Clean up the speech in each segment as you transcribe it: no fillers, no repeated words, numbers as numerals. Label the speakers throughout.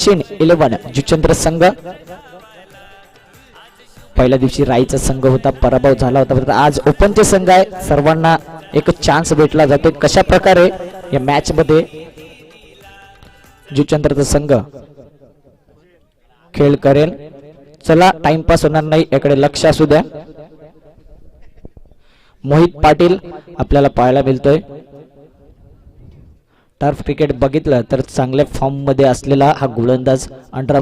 Speaker 1: सचिन 11 जुचंद्र संघ. पहिल्या दिवशी राईचा संघ होता, पराभव झाला होता. आज ओपनचे संघ आहे, सर्वांना एक चान्स भेटला जातो. कशा प्रकारे या मॅच मध्ये जुचंद्रचा संघ खेळ करेल. चला टाइमपास होणार नाही, याकडे लक्ष असू द्या. मोहित पाटील आपल्याला पाहायला मिळतोय. टर्फ क्रिकेट बघितलं तर चांगल्या फॉर्म मध्ये असलेला हा गोलंदाज. अंडर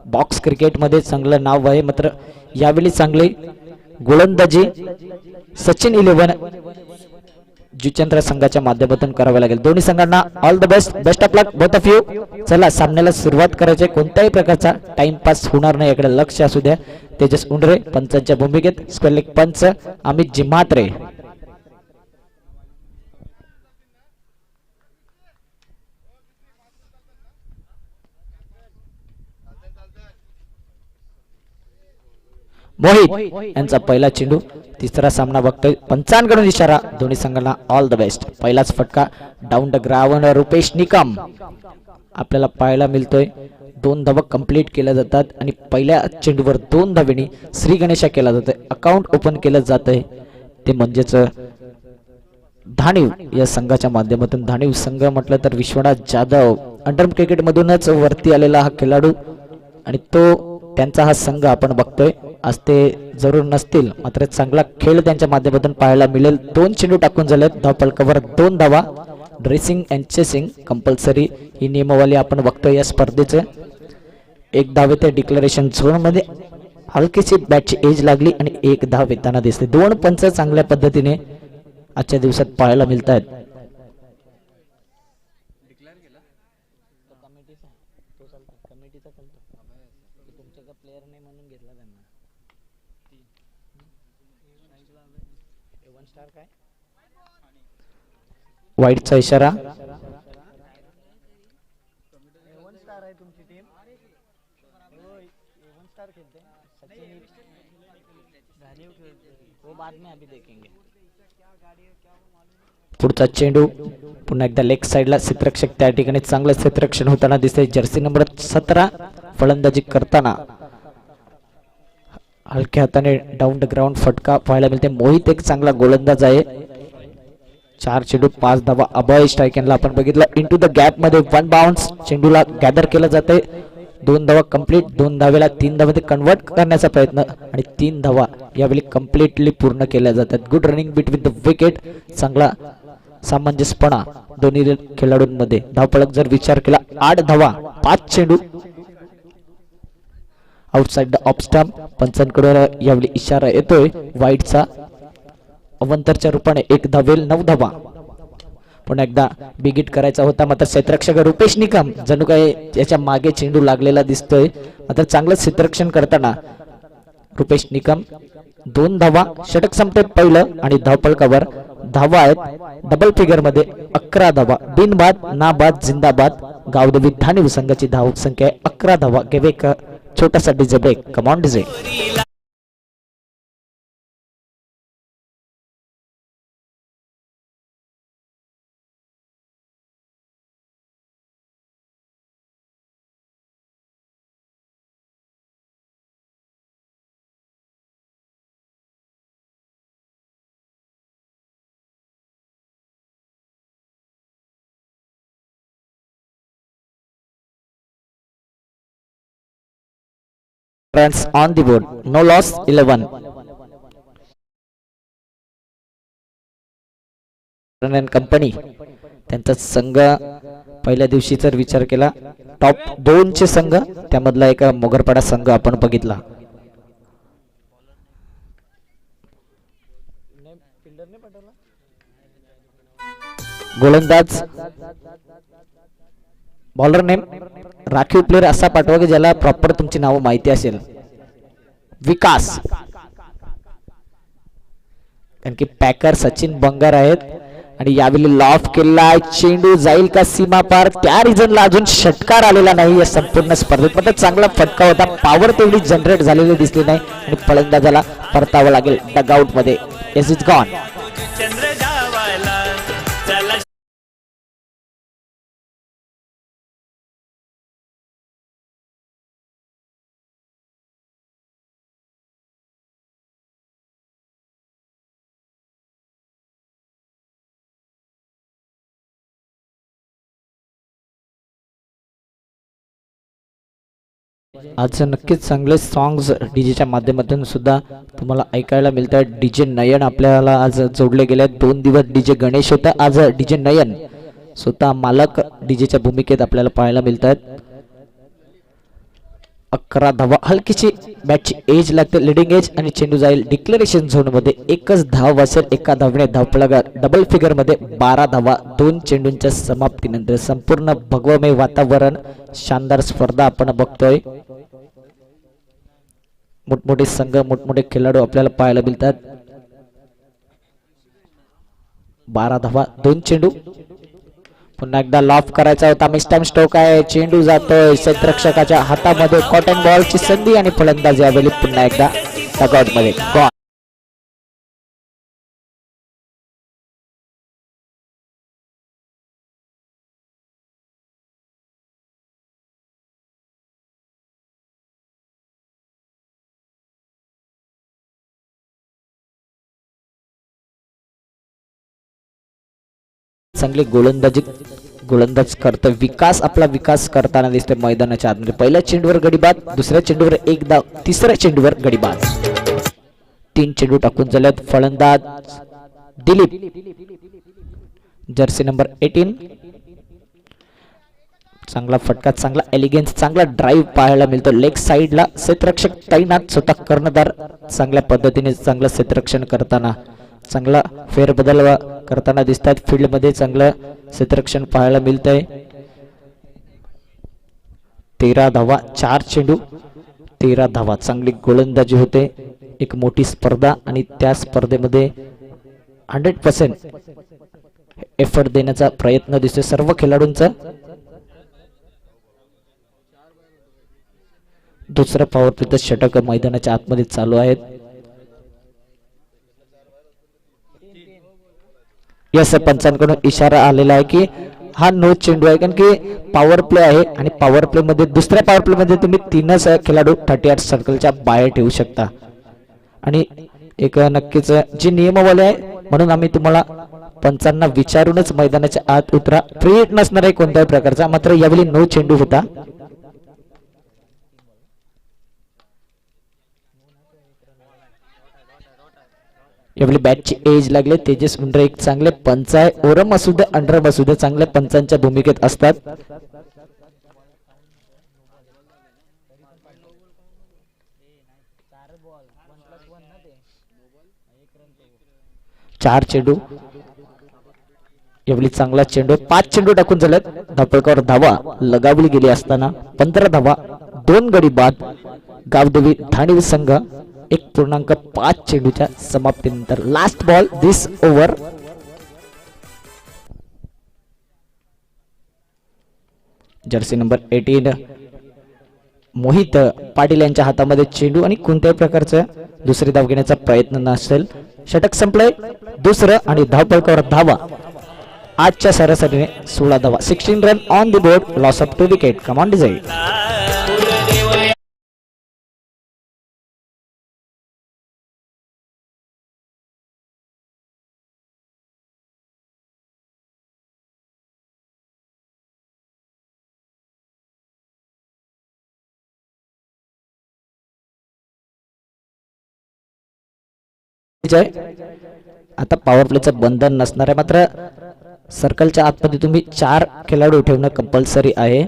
Speaker 1: बॉक्स क्रिकेट मध्ये चांगलं नाव आहे, मात्र यावेळी चांगली गोलंदाजी सचिन 11 जुचंद्र संघाच्या माध्यमातून करावे लागेल. दोन्ही संघांना all the best, best of luck both of you. चला सामन्याला सुरुवात करायची. कोणत्याही प्रकारचा टाइमपास होणार नाही, याकडे लक्ष असू द्या. तेजस उंडरे पंचांच्या भूमिकेत, स्क्वेअर लेग पंच अमित जिम्हात्रे. मोहित यांचा पहिला चेंडू. तिसरा सामना बघतोय, पंचांकडून इशारा. दोन्ही संघांना ऑल द बेस्ट. पहिलाच फटका down the ground. Rupesh Nikam आपल्याला पाहायला मिळतोय. 2 धावा कंप्लीट केल्या जातात आणि पहिल्या चेंडूवर 2 धावेनी श्री गणेशा केला जातोय. अकाउंट ओपन केलं जात आहे, ते म्हणजेच धाणीव या संघाच्या माध्यमातून. धाणीव संघ म्हटलं तर विश्वनाथ जाधव अंडर क्रिकेट मधूनच वरती आलेला हा खेळाडू आणि तो त्यांचा हा संघ आपण बघतोय. आज ते जरूर नसतील, मात्र चांगला खेळ त्यांच्या माध्यमातून पाहायला मिळेल. 2 चेंडू टाकून झालेत, धावफलकावर 2 धावा. ड्रेसिंग अँड चेसिंग कंपल्सरी ही नियमावली आपण बघतोय या स्पर्धेचे. 1 धावे ते डिक्लेरेशन झोन मध्ये हलकीशी बॅटची एज लागली आणि 1 धाव येताना दिसते. 2 पंच चांगल्या पद्धतीने आजच्या दिवसात पाहायला मिळत आहेत. वाईटचा इशारा. पुढचा चेंडू पुन्हा एकदा लेग साइडला. क्षेत्ररक्षक त्या ठिकाणी चांगलं क्षेत्ररक्षण होताना दिसते. जर्सी नंबर 17 फलंदाजी करताना हलक्या हाताने डाऊन द ग्राउंड फटका पाहायला मिळते. मोहित एक चांगला गोलंदाज आहे. 4 चेंडू 5 धावा. अभय स्ट्राईक यांना आपण बघितलं इनटू द गॅप मध्ये 1 बाउन्स. चेंडूला गॅदर केलं जाते. 2 धावा कंप्लीट. 2 धावेला 3 धावामध्ये कन्वर्ट करण्याचा प्रयत्न आणि 3 धावा यावेळी कंप्लीटली पूर्ण केल्या जातात. Good running between the wicket. चांगला सामंजस्यपणा दोन्ही खेळाडूंमध्ये. धावफलक जर विचार केला 8 धावा 5 चेंडू. Outside the off stump. पंचांकडून यावेळी इशारा येतोय वाईटचा. अवंतरच्या रूपाने 1 धावेल 9 धावा. पुन्हा एकदा बिगिट करायचा होता, मात्र क्षेत्ररक्षक रुपेश निकम जणू काय याच्या मागे चेंडू लागलेला दिसतोय. मात्र चांगलं क्षेत्ररक्षण करताना रुपेश निकम. 2 धावा. षटक संपते पहिलं आणि धावफलकावर धावा आहेत डबल फिगर मध्ये 11 धावा. बिनबाद नाबाद जिंदाबाद. गावदेवी धाणीव संघाची धाव संख्या आहे 11 धावा. गिव्ह एक छोटासा DJ break. Come on DJ. Runs on the board. No loss 11. Company त्यांचा संघ पहिल्या दिवशी जर विचार केला टॉप 2 चे संघ, त्यामधला एक मोगरपाडा संघ आपण बघितला. गोलंदाज बॉलर नेम राखीव प्लेयर असा पाठवा की ज्याला प्रॉपर तुमची नाव माहिती असेल. विकास. कारण की पॅकर सचिन बंगार आहेत आणि यावेळी लॉफ केला. चेंडू जाईल का सीमा पार, त्या रिजनला अजून षटकार आलेला नाही या संपूर्ण स्पर्धेत. मात्र चांगला फटका होता. पॉवर तेवढी जनरेट झालेली दिसली नाही आणि फलंदाजाला परतावं लागेल डगआउट मध्ये. S is gone. आज नक्कीच चांगले सॉंग्स डीजेच्या माध्यमातून सुद्धा तुम्हाला ऐकायला मिळत आहेत. डीजे नयन आपल्याला आज जोडले गेले आहेत. 2 दिवस डीजे गणेश होता, आज डीजे नयन स्वतः मालक डीजेच्या भूमिकेत आपल्याला पाहायला मिळत आहेत. 11 धावा, हलकीची बॅटची एज लागते, लिडिंग एज, आणि चेंडू जाईल डिक्लेरेशन झोन मध्ये. एकच धाव असेल, एका धावने धावपळा डबल फिगर मध्ये 12 धावा 2 चेंडूंच्या समाप्तीनंतर. संपूर्ण भगवमय वातावरण, शानदार स्पर्धा आपण बघतोय. मोठमोठे संघ, मोठमोठे खेळाडू आपल्याला पाहायला मिळतात. 12 धावा 2 चेंडू. पुन्हा एकदा लॉफ करायचा होता, मिस्टाइम स्ट्रोक आहे, चेंडू जातोय क्षेत्ररक्षकाच्या हातामध्ये. कॉटन बॉलची संधी आणि फलंदाज यावेळी पुन्हा एकदा डगआउट मध्ये. चांगली गोलंदाज करतोय विकास, आपला विकास करताना दिसतोय मैदानाच्या आतमध्ये. पहिल्या चेंडूवर गडीबाद, दुसऱ्या चेंडूवर एक धाव, तिसऱ्या चेंडूवर गडीबाद. 3 चेंडू टाकून झाल्यात. फलंदाज दिलीप, जर्सी नंबर 18. चांगला फटका, चांगला एलिगन्स, चांगला ड्राईव्ह पाहायला मिळतो. लेग साइडला क्षेत्ररक्षक तैनात, स्वतः कर्णधार चांगल्या पद्धतीने चांगलं क्षेत्ररक्षण करताना, चांगला फेरबदल करताना दिसतात. फील्ड मध्ये चांगलं क्षेत्ररक्षण पाहायला मिळतंय. 13 धावा 4 चेंडू, 13 धावा. चांगली गोलंदाजी होते. एक मोठी स्पर्धा आणि त्या स्पर्धेमध्ये 100% एफर्ट देण्याचा प्रयत्न दिसतोय सर्व खेळाडूंचा. दुसरं पॉवर प्लेचं षटक मैदानाच्या आतमध्ये चालू आहेत. यस, पंचांकडून इशारा आलेला आहे की हा नो चेंडू आहे, कारण की पॉवर प्ले आहे आणि पॉवर प्ले मध्ये, दुसऱ्या पॉवर प्ले मध्ये तुम्ही 3च खेळाडू 38 सर्कलच्या बाहेर ठेवू शकता. आणि एक नक्कीच जी नियमावली आहे, म्हणून आम्ही तुम्हाला पंचांना विचारूनच मैदानाच्या आत उतरा. फ्री हिट नसणार आहे कोणत्याही प्रकारचा, मात्र यावेळी नो चेंडू होता. यावेळी बॅटची एज लागले. तेजस मुंडे एक चांगले पंच आहे. ओरम असू दे, अंडरम असू दे, चांगल्या पंचांच्या भूमिकेत असतात. चार चेंडू, यावेळी चांगला चेंडू. 5 चेंडू टाकून झालेत. धापळकर धावा लगावली गेली असताना 15 धावा 2 गडी बाद. गावदेवी ठाणे संघ 1.5 चेंडूच्या समाप्तीनंतर. Last ball this over. Jersey number 18 Mohit Patil यांच्या हातामध्ये चेंडू आणि कोणत्याही प्रकारचा दुसरी धाव घेण्याचा प्रयत्न नसेल. षटक संपले दुसरं आणि धावपळकावर धावा. आजच्या सरासरीने 16 धावा, 16 run on the board, loss of 2 wicket. Come on decide. आता पॉवर प्लेचं बंधन नसणार आहे, मात्र सर्कलच्या आतमध्ये तुम्ही 4 खेळाडू ठेवणं कंपल्सरी आहे.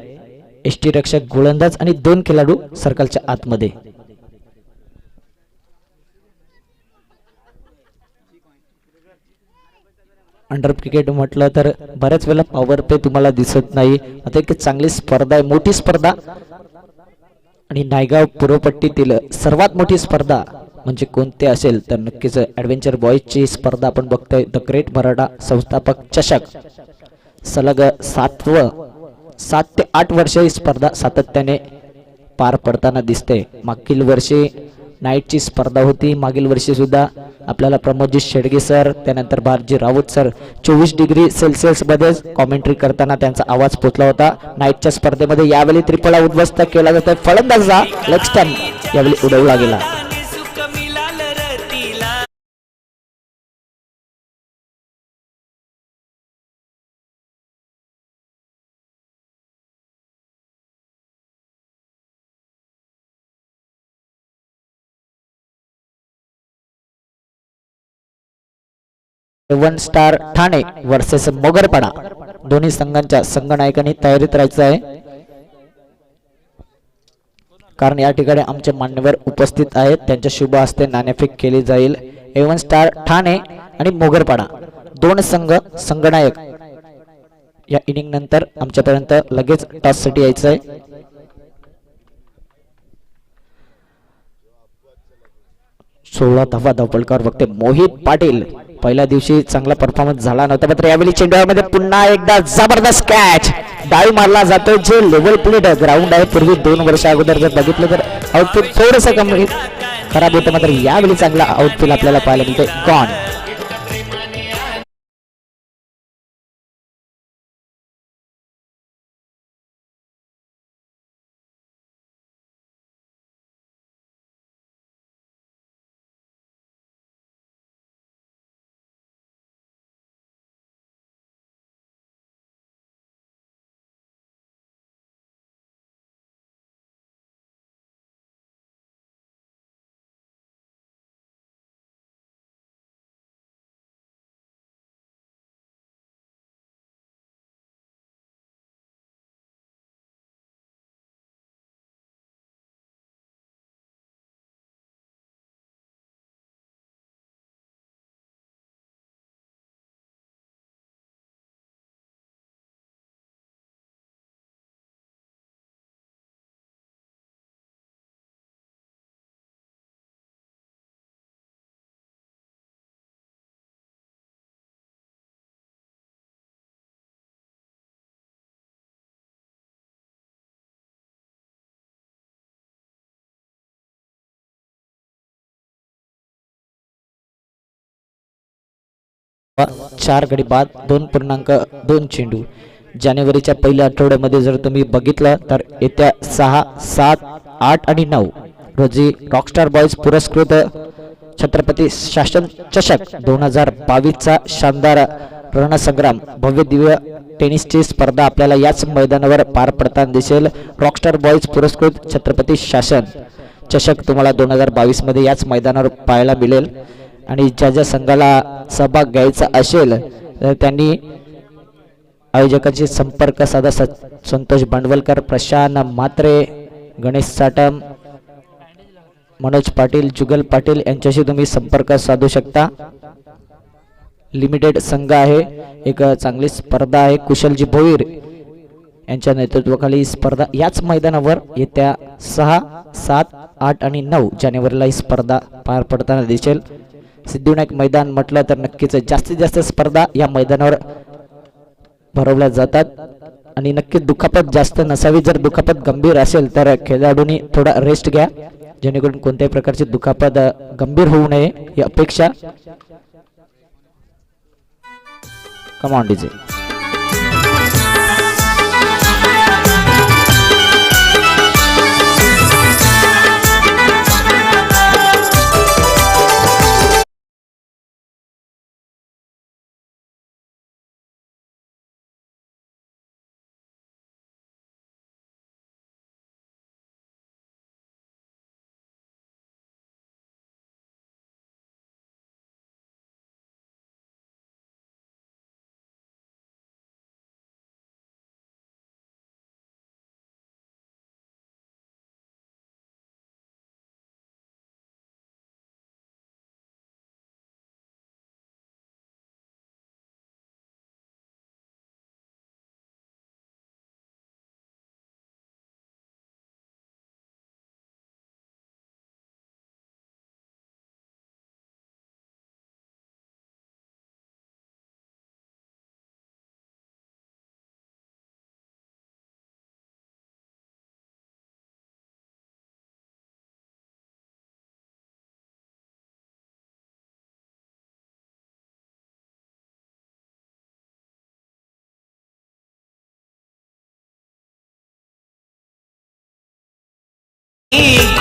Speaker 1: एसटी रक्षक, गोलंदाज आणि 2 खेळाडू सर्कलच्या आतमध्ये. अंडर क्रिकेट म्हटलं तर बऱ्याच वेळेला पॉवर प्ले तुम्हाला दिसत नाही. आता एक चांगली स्पर्धा आहे, मोठी स्पर्धा, आणि नायगाव पूर्वपट्टीतील सर्वात मोठी स्पर्धा म्हणजे कोणते असेल तर नक्कीच ॲडव्हेंचर बॉयजची स्पर्धा आपण बघतोय. द ग्रेट मराठा संस्थापक चषक. सलग 7 ते 8 वर्ष ही स्पर्धा सातत्याने पार पडताना दिसते. मागील वर्षी नाईटची स्पर्धा होती. मागील वर्षी सुद्धा आपल्याला प्रमोदजी शेडगे सर, त्यानंतर भारजी राऊत सर 24 डिग्री सेल्सिअस मध्ये कॉमेंट्री करताना त्यांचा आवाज पोचला होता. नाईटच्या स्पर्धेमध्ये यावेळी त्रिफळा उद्ध्वस्त केला जातोय. फलंदाजा लेग स्टंप यावेळी उडवला गेला. A1 star Thane versus मोगरपाडा. दोन्ही संघांच्या संघनायकांनी तयारीत राहायचं आहे, कारण या ठिकाणी आमचे मान्यवर उपस्थित आहेत. त्यांच्या शुभ हस्ते नाणेफेक केली जाईल. A1 स्टार ठाणे आणि मोगरपाडा दोन संघ संघनायक या इनिंग नंतर आमच्यापर्यंत लगेच टॉस साठी यायचं आहे. सोळा धावा धावपळकर बघते मोहित पाटील. पहिल्या दिवशी चांगला परफॉर्मन्स झाला नव्हता, मात्र यावेळी चेंडूमध्ये पुन्हा एकदा जबरदस्त कॅच डाईव्ह मारला जातोय. जे लेवल प्लेड ग्राउंड आहे, पूर्वी 2 वर्ष अगोदर जर बघितलं तर आउटपुट थोडंसं कमी खराब होतं, मात्र यावेळी चांगला आउटपुट आपल्याला पाहायला मिळतोय. गॉन 4 गडी बाद 2.2 चेंडू. जानेवारीच्या पहिल्या आठवड्यामध्ये जर तुम्ही बघितलं तर येत्या 6, 7, 8 आणि 9 रोजी रॉकस्टार बॉयज पुरस्कृत छत्रपती शासन चषक 2022 चा शानदार रणसंग्राम भव्य दिव्य टेनिसची स्पर्धा आपल्याला याच मैदानावर पार पडताना दिसेल. रॉकस्टार बॉयज पुरस्कृत छत्रपती शासन चषक तुम्हाला 2022 मध्ये याच मैदानावर पाहायला मिळेल. आणि ज्या संघाला सहभाग घ्यायचा असेल तर त्यांनी आयोजकांशी संपर्क साधा. संतोष भांडवलकर, प्रशांत मात्रे, गणेश साटम, मनोज पाटील, जुगल पाटील यांच्याशी तुम्ही संपर्क साधू शकता. लिमिटेड संघ आहे, एक चांगली स्पर्धा आहे. कुशलजी भोईर यांच्या नेतृत्वाखाली स्पर्धा याच मैदानावर येत्या 6, 7, 8 आणि 9 जानेवारीला ही स्पर्धा पार पडताना दिसेल. सिद्धिविनायक मैदान म्हटलं तर नक्कीच जास्तीत जास्त स्पर्धा या मैदानावर भरवल्या जातात आणि नक्कीच दुखापत जास्त नसावी. जर दुखापत गंभीर असेल तर खेळाडूंनी थोडा रेस्ट घ्या, जेणेकरून कोणत्याही प्रकारची दुखापत गंभीर होऊ नये ही अपेक्षा. कम ऑन डीजे.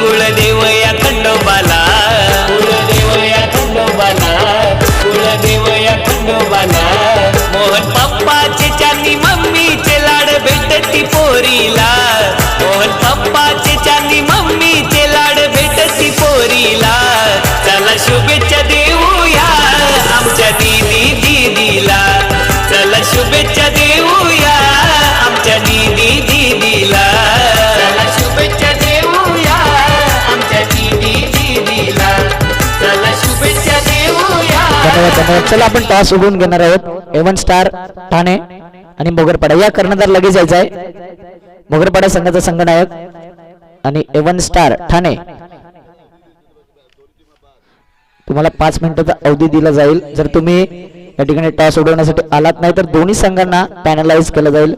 Speaker 2: कुलदेव या खंडोबाला, कुलदेव या खंडोबाला, कुलदेव या खंडोबाला. मोहन पप्पाचे चांदी मम्मीचे लाड भेटती पोरीला, मोहन पप्पाचे चांदी मम्मीचे लाड भेटती पोरीला. चला शुभेच्छा देऊया आमच्या दीदी
Speaker 1: चला आपण टॉस उडवून घेणार आहोत. एवन स्टार ठाणे आणि मोगरपाडा या कर्णधार लगेच जायचा आहे. मोगरपाडा संघाचा संघनायक आणि एवन स्टार ठाणे. तुम्हाला 5 मिनिटाचा अवधी दिला जाईल. जर तुम्ही या ठिकाणी टॉस उडवण्यासाठी आलात नाही तर दोन्ही संघांना पॅनलाइज केलं जाईल.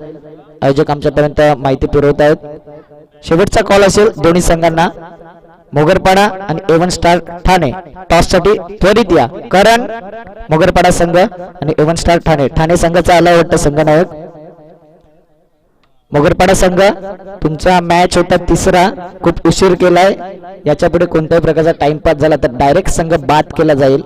Speaker 1: आयोजक आमच्यापर्यंत माहिती पुरवत आहेत. शेवटचा कॉल असेल दोन्ही संघांना. मोगरपाडा आणि एवन स्टार ठाणे टॉस साठी त्वरित या. कारण मोगरपाडा संघ आणि एवन स्टार ठाणे. ठाणे संघाचा आला वाटतं संघनायक. मोगरपाडा संघ तुमचा मॅच होता तिसरा. खूप उशीर केलाय. याच्या पुढे कोणत्याही प्रकारचा टाइमपास झाला तर डायरेक्ट संघ बाद केला जाईल.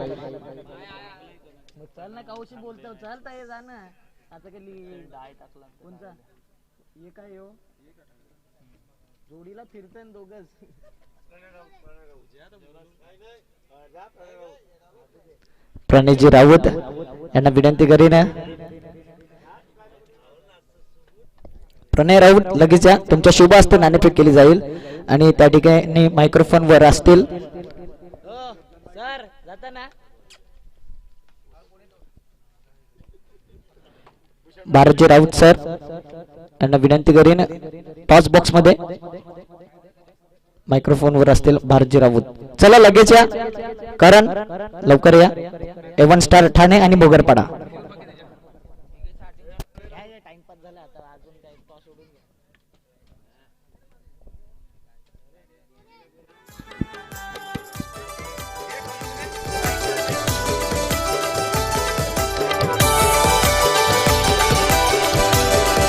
Speaker 3: जोडीला फिरतोय दोघच.
Speaker 1: प्रणयजी राऊत यांना विनंती करीन. प्रणय राऊत लगेच या. तुमच्या शुभ हस्ते नाणेफेक केली जाईल आणि त्या ठिकाणी मायक्रोफोन वर असतील.
Speaker 3: सर जाताना
Speaker 1: भारतजी राऊत सर यांना विनंती करीन. टॉस बॉक्स मध्ये मायक्रोफोन वर असतील भारतजी राऊत. चला लगेच या. कारण लवकर या. एवन स्टार ठाणे आणि मोगरपाडा.
Speaker 3: टाइमपास झाला आता अजून काय टॉस सोडून घ्या.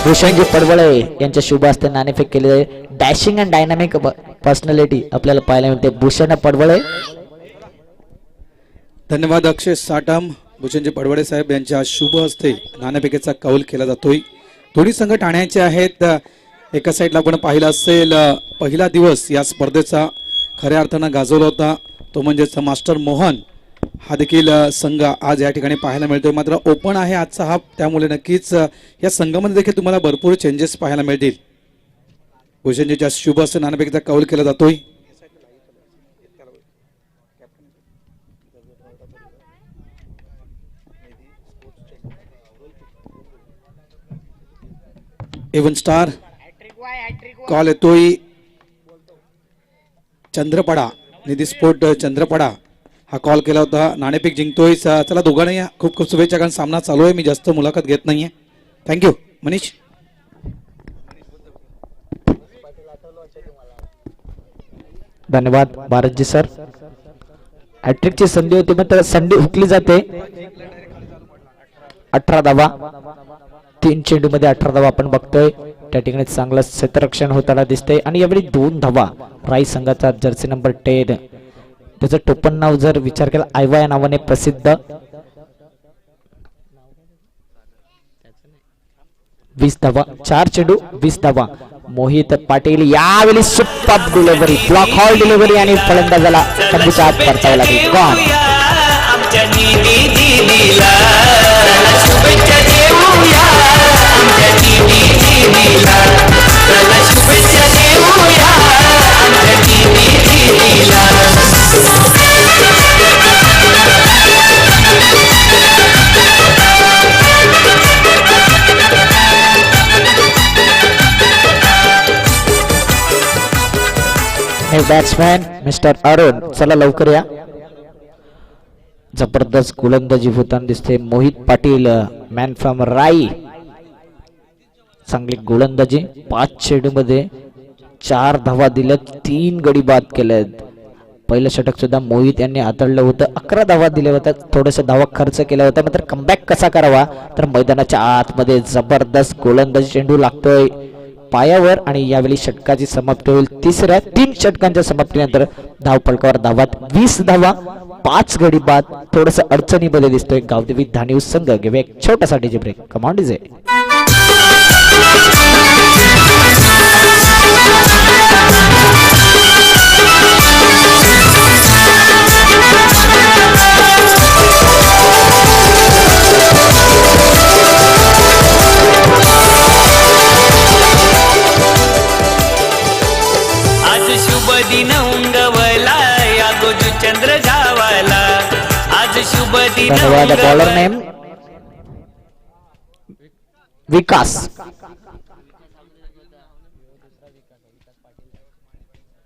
Speaker 1: भूषणजी पडवळे यांच्या शुभ हस्ते नाणेफेक केली जाईल. डॅशिंग अँड डायनामिक पर्सनॅलिटी आपल्याला पाहायला मिळते. भूषण पडवळे.
Speaker 4: धन्यवाद अक्षय साटम. भूषणजी पडवळे साहेब यांच्या शुभ हस्ते नाणेफेकीचा कौल केला जातोय. दोन्ही संघ ठाण्याचे आहेत. एका साईडला आपण पाहिलं असेल पहिला दिवस या स्पर्धेचा खऱ्या अर्थानं गाजवला होता तो म्हणजेच मास्टर मोहन. हा देखील संघ आज या ठिकाणी पाहायला मिळतोय. मात्र ओपन आहे आजचा हा, त्यामुळे नक्कीच या संघामध्ये देखील तुम्हाला भरपूर चेंजेस पाहायला मिळतील. भूषणजीच्या शुभ हस्ते नाणेफेकीचा कौल केला जातोय. एवन स्टार कॉल येतोय. चंद्रपडा निधी स्पोर्ट चंद्रपडा हा कॉल केला होता. नाणेफेक जिंकतोय. चला दोघांना खूप खूप शुभेच्छा. कारण सामना चालू आहे. मी जास्त मुलाखत घेत नाहीये. थँक्यू मनीष.
Speaker 1: धन्यवाद भारतजी सर. हॅट्रिकची संधी होती मात्र संधी हुकली जाते. 18 धावा 3 चेंडू मध्ये 18 धावा आपण बघतोय. त्या ठिकाणी चांगलं क्षेत्ररक्षण होताना दिसतंय आणि यावेळी 2 धावा राई संघाचा जर्सी नंबर 10. त्याचं टोपण नाव जर विचार केला आयवा या नावाने प्रसिद्ध. 20 धावा 4 चेंडू 20 धावा. मोहित पाटील यावेळी super delivery block hall delivery आणि फलंदाजाला चंडूच्या आत परतावा लागेल. गॉन.
Speaker 2: आमच्या निधी दिदीला शुभेच्छा देऊया. आमच्या निधी दिदीला शुभेच्छा देऊया. आमच्या निधी दिदीला
Speaker 1: बॅट्समॅन मिस्टर अरुण. चला लवकर या. जबरदस्त गोलंदाजी होताना दिसते. मोहित पाटील मॅन फ्रॉम राई. चांगली गोलंदाजी. 5 चेंडू मध्ये 4 धावा दिल्यात. 3 गडी बाद केल्यात. पहिलं षटक सुद्धा मोहित यांनी हाताळलं होतं. 11 धावा दिल्या होत्या. थोडस धावा खर्च केला होता. मात्र कमबॅक कसा करावा तर मैदानाच्या आतमध्ये जबरदस्त गोलंदाजी चेंडू लागतोय पायावर आणि यावेळी षटकाची समाप्ती होईल. तिसऱ्या 3 षटकांच्या समाप्तीनंतर धावफलकावर धावात 20 धावा 5 गडी बाद. थोडस अडचणीमध्ये दिसतोय गावदेवी धानिव संघ. घेऊया एक छोटासा DJ break. Come on DJ.
Speaker 2: आज शुभ दिन उंगवला या गोजू चंद्र गावाला. आज आज शुभ दिन
Speaker 1: धन्यवाद. बॉलर नेम विकास.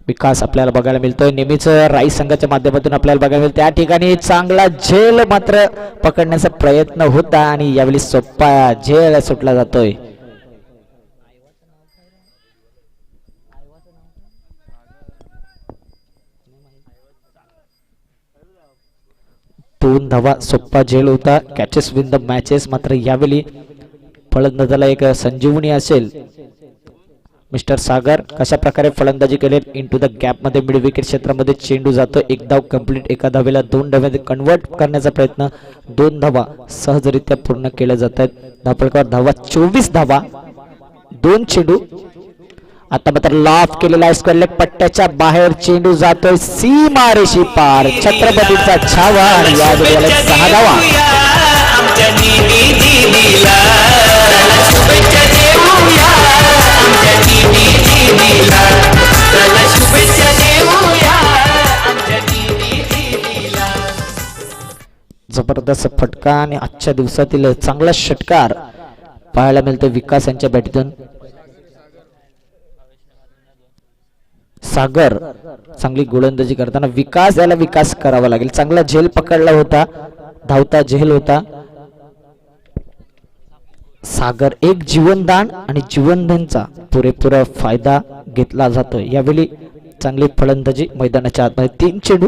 Speaker 1: विकास आपल्याला बघायला मिळतोय. नेहमीच राईस संघाच्या माध्यमातून आपल्याला बघायला मिळतं. त्या ठिकाणी चांगला झेल मात्र पकडण्याचा प्रयत्न होता आणि यावेळी सोपा झेल सुटला जातोय. दोन धावा सोपा झेल होता. Catches win the matches. मात्र यावेळी फलंदाजाला एक संजीवनी असेल. मिस्टर सागर कशा प्रकारे फलंदाजी केले. इनटू द गॅप मध्ये मिड विकेट क्षेत्रामध्ये चेंडू जातो. एक धाव कंप्लीट. एका धावेला दोन धाव्यामध्ये कन्वर्ट करण्याचा प्रयत्न. दोन धावा सहजरित्या पूर्ण केल्या जात आहेत. धावफलकावर धावा 24 धावा. दोन चेंडू. आता मात्र लॉफ केलेला आहे. स्क्वेअर लेग पट्ट्याच्या बाहेर चेंडू जातोय सीमारेषी पार. छत्रपतीचा छावा आणि या वेळेला 6 धावा.
Speaker 2: आमच्या निधी दिदीला शुभेच्छा देऊया. आमच्या निधी दिदीला शुभेच्छा देऊया. आमच्या निधी दिदीला.
Speaker 1: जबरदस्त फटका आणि आजच्या दिवसातील चांगला षटकार पाहायला मिळतो विकास यांच्या बॅटीतून. सागर चांगली गोलंदाजी करताना विकास याला विकास करावा लागेल. चांगला झेल पकडला होता. धावता झेल होता. सागर एक जीवनदान आणि जीवनदानचा पुरेपूर फायदा घेतला जातोय. यावेळी चांगली फलंदाजी मैदानाच्या आतमध्ये. 3 चेंडू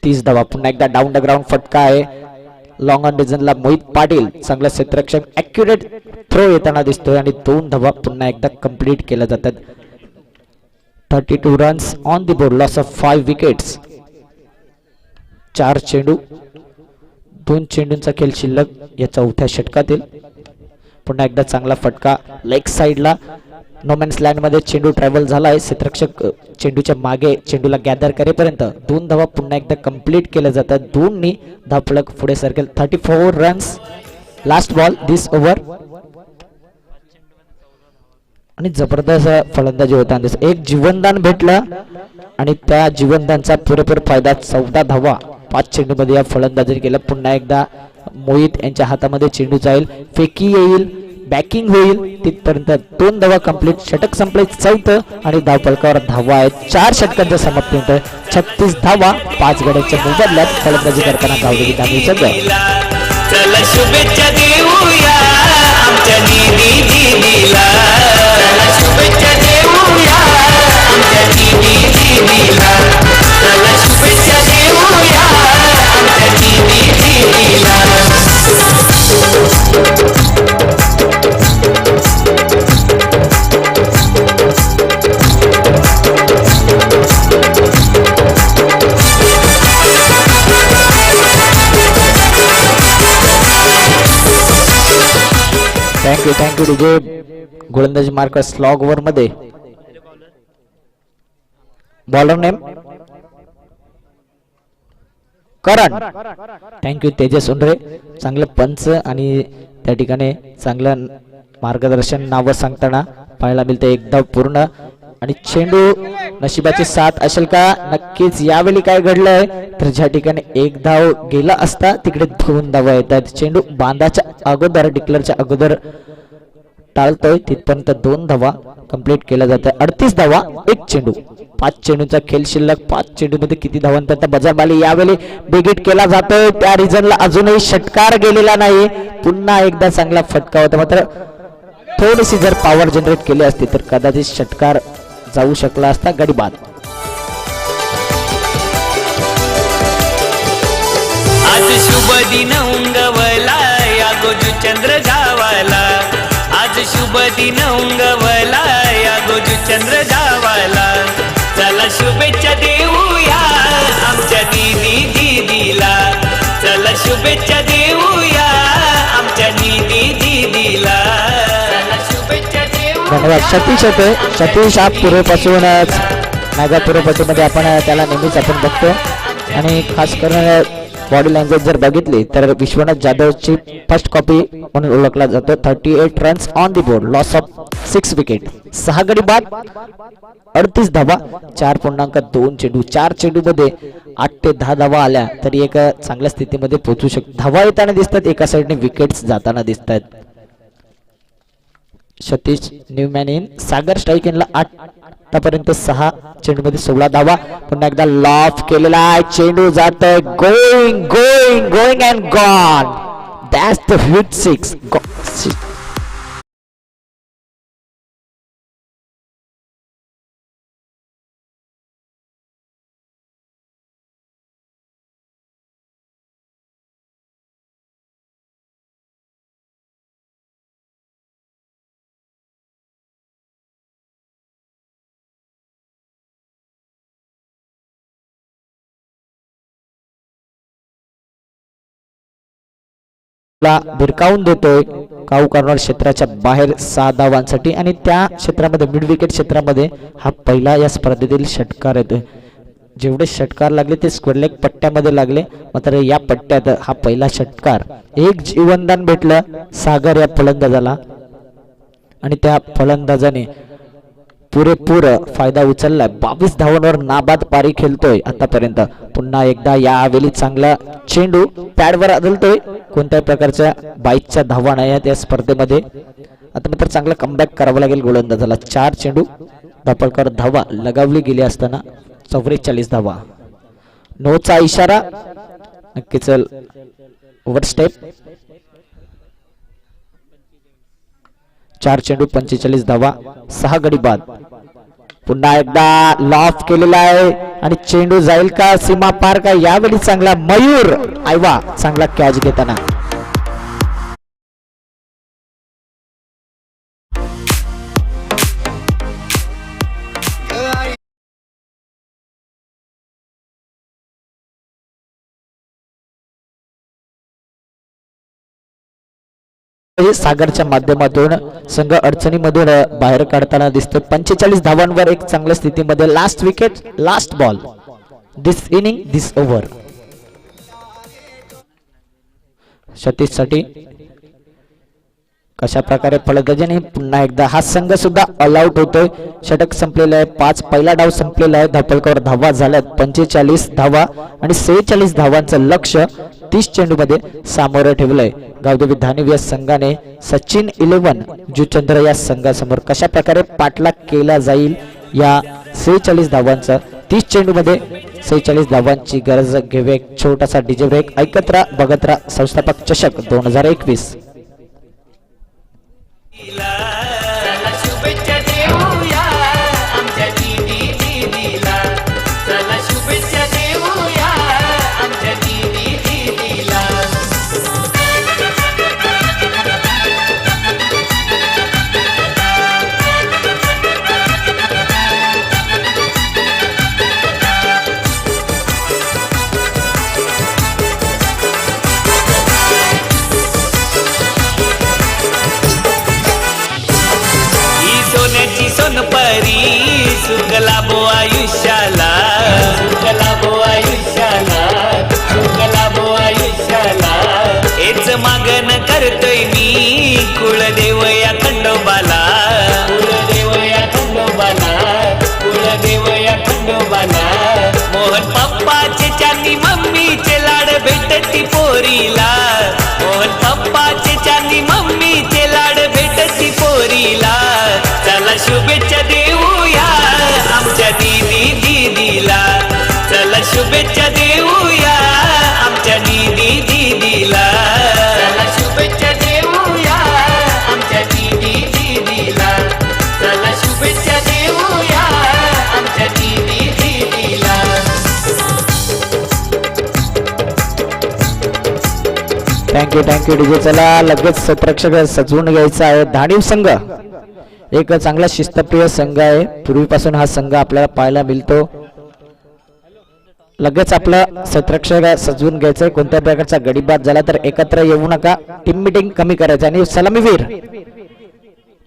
Speaker 1: 30 धावा. पुन्हा एकदा डाऊन द ग्राउंड फटका आहे. लॉंग ऑन डिझनला मोहित पाटील चांगला क्षेत्ररक्षक ॲक्युरेट थ्रो येताना दिसतोय आणि 2 धावा पुन्हा एकदा कंप्लीट केल्या जातात. 32 runs on the board. Loss of 5 wickets. 4 चेंडू 2 चेंडूंचा खेळ शिल्लक या चौथ्या षटकातील. पुन्हा एकदा चांगला फटका लेग साइडला. नोमॅन्स लँड मध्ये चेंडू ट्रॅव्हल झालाय. क्षेत्ररक्षक चेंडूच्या मागे चेंडूला गॅदर करेपर्यंत 2 धावा पुन्हा एकदा कंप्लीट केल्या जातात. 2नी धावफलक पुढे सरकेल. 34 runs. Last ball this over. आणि जबरदस्त फलंदाजी होताना एक जीवनदान भेटलं आणि त्या जीवनदानचा पुरेपूर फायदा. 14 धावा 5 चेंडू मध्ये या फलंदाजी केलं. पुन्हा एकदा मोहित यांच्या हातामध्ये चेंडू जाईल. फेकी येईल. बॅकिंग होईल. तिथपर्यंत 2 धावा कंप्लीट. षटक संपले 4थं आणि धावफलकावर धावा आहेत. 4 षटकांच्या समाप्तीनंतर 36 धावा 5 गड्यांच्या मोबदल्यात फलंदाजी करताना धावलेली धावली संघ.
Speaker 2: चला शुभेच्छा देऊया. आमच्या निधी दिदीला शुभेच्छा देऊया. आमच्या निधी दिदीला शुभेच्छा देऊया. आमच्या निधी दिदीला.
Speaker 1: Thank you DJ. गोलंदाजी मार्कर स्लॉग ओव्हर मध्ये. बॉलर नेम करण. थँक्यू तेजस उंडरे. चांगलं पंच आणि त्या ठिकाणी चांगलं मार्गदर्शन नावं सांगताना पाहायला मिळतं. एकदा पूर्ण आणि चेंडू नशिबाची साथ असेल का. नक्कीच यावेळी काय घडलंय तर ज्या ठिकाणी 1 धाव गेला असता तिकडे 2 धावा येतात. चेंडू बांधाच्या अगोदर डिक्लेअरच्या अगोदर टाळतोय. तिथपर्यंत 2 धावा कंप्लीट केल्या जातात. 38 धावा 1 चेंडू. 5 चेंडूचा खेळ शिल्लक. 5 चेंडू मध्ये किती धावांपर्यंत बजारबाली. यावेळी बिगिट केला जातोय. त्या रिजनला अजूनही षटकार गेलेला नाही. पुन्हा एकदा चांगला फटका होता. मात्र थोडीशी जर पॉवर जनरेट केली असती तर कदाचित षटकार जाऊ शकला असता. गडी बाद.
Speaker 2: आज शुभ दिन उंगवला या गोजू चंद्र गावाला. आज शुभ दिन उंगवला या गोजू चंद्र गावाला. चला शुभेच्छा देऊया आमच्या निधी दिदीला. चला शुभेच्छा देऊया आमच्या निधी दिदीला. शुभेच्छा देऊ.
Speaker 1: धन्यवाद. सतीश होते. सतीश हा पूर्वीपासूनच नागा पूर्वपट्टीमध्ये आपण त्याला नेहमीच आपण बघतो आणि खास करून बॉडी लँग्वेज जर बघितली तर विश्वनाथ जाधवची फर्स्ट कॉपी म्हणून ओळखला जातो. 38 runs on the board, loss of 6 wicket, 6 गडी बाद, 38 धावा, 4.2 चेंडू. 4 चेंडू मध्ये 8 ते 10 धावा आल्या तरी एका चांगल्या स्थितीमध्ये पोहोचू शकतो. धावा येताना दिसतात, एका साईडने विकेट्स जाताना दिसतात. Satish Newman in, Sagar strike इनला 8पर्यंत 6 चेंडू मध्ये 16 धावा. पुन्हा एकदा लॉफ केलेला आहे, चेंडू जातोय, going going going and gone. That's the hit 6. भिरकावून देतोय काऊ कॉर्नर क्षेत्राच्या बाहेर 6 धावांसाठी आणि त्या क्षेत्रामध्ये मिड विकेट क्षेत्रामध्ये हा पहिला या स्पर्धेतील षटकार येतोय. जेवढे षटकार लागले ते स्क्वेअर लेग पट्ट्यामध्ये लागले, मात्र या पट्ट्यात हा पहिला षटकार. एक जीवनदान भेटलं सागर या फलंदाजाला आणि त्या फलंदाजाने पुरेपूर फायदा उचललाय. 22 धावांवर नाबाद पारी खेळतोय आतापर्यंत. पुन्हा एकदा यावेळी चांगला चेंडू पॅडवर आदळतोय. कोणत्याही प्रकारच्या बाईकच्या धावा नाही आहेत या स्पर्धेमध्ये. आता मात्र चांगला कमबॅक करावा लागेल गोलंदाजाला. 4 चेंडू, धापळकर धावा लगावली गेली असताना 44 धावा. नोचा इशारा, नक्कीच ओव्हर स्टेप. 4 चेंडू 45 धावा, 6 गडी बाद. पुन्हा एकदा लॉफ केलेला आहे आणि चेंडू जाईल का, सीमा पार का, यावेळी चांगला मयूर आयवा चांगला कॅच घेताना. सागरच्या माध्यमातून संघ अडचणीमधून बाहेर काढताना दिसतो. 45 धावांवर एक चांगल्या स्थितीमध्ये. लास्ट विकेट, लास्ट बॉल, दिस इनिंग, दिस ओव्हर. सतीश साठी कशा प्रकारे फलंदाजीने पुन्हा एकदा हा संघ सुद्धा ऑल आउट होतोय. षटक संपलेलं आहे, 5 पहिला डाव संपलेला आहे. धापळकर धावा झाल्यात 45 धावा आणि 46 धावांचं लक्ष 30 चेंडू मध्ये सामोरं ठेवलंय. गावदेवी धानिव या संघाने सचिन 11 जुचंद्र या संघासमोर कशा प्रकारे पाठलाग केला जाईल या 46 धावांचा. 30 चेंडू मध्ये 46 धावांची गरज घेऊया. एक छोटासा डीजे ब्रेक. ऐकत राहा, बघत राहा संस्थापक चषक 2021.
Speaker 2: चला शुभेच्छा देऊया आमच्या दीदीला, चला शुभेच्छा देऊया आमच्या दीदीला. सोन्याची सोनपरी सुख लाभो आयुष्याला, सुख लाभो आयुष्याला, सुख लाभो आयुष्याला. हेच मागण करतोय मी कुळदेव या खंडोबाला, कुळदेव या खंडोबाला, कुळदेव या खंडोबाला. मोहन पप्पाचे चांदी मम्मीचे लाड भेटती पोरीला, मोहन पप्पाचे चांदी मम्मीचे लाड भेटती पोरीला. चला शुभेच्छा देऊया आमच्या दीदीला, चला शुभेच्छा देऊया आमच्या दीदीला, चला शुभेच्छा देऊया आमच्या दीदीला, चला शुभेच्छा देऊया आमच्या दीदीला.
Speaker 1: Thank you DJ. चला लगेच सत्रक्षक सजवून घ्यायचा आहे. धानिव संघ एक चांगला शिस्तप्रिय संघ आहे. पूर्वीपासून हा संघ आपल्याला पाहायला मिळतो. लगेच आपलं सत्रक्षक सजवून घ्यायचंय. कोणत्या प्रकारचा गडीबाद झाला तर एकत्र येऊ नका. टीम मिटिंग कमी करायचं. आणि सलामीवीर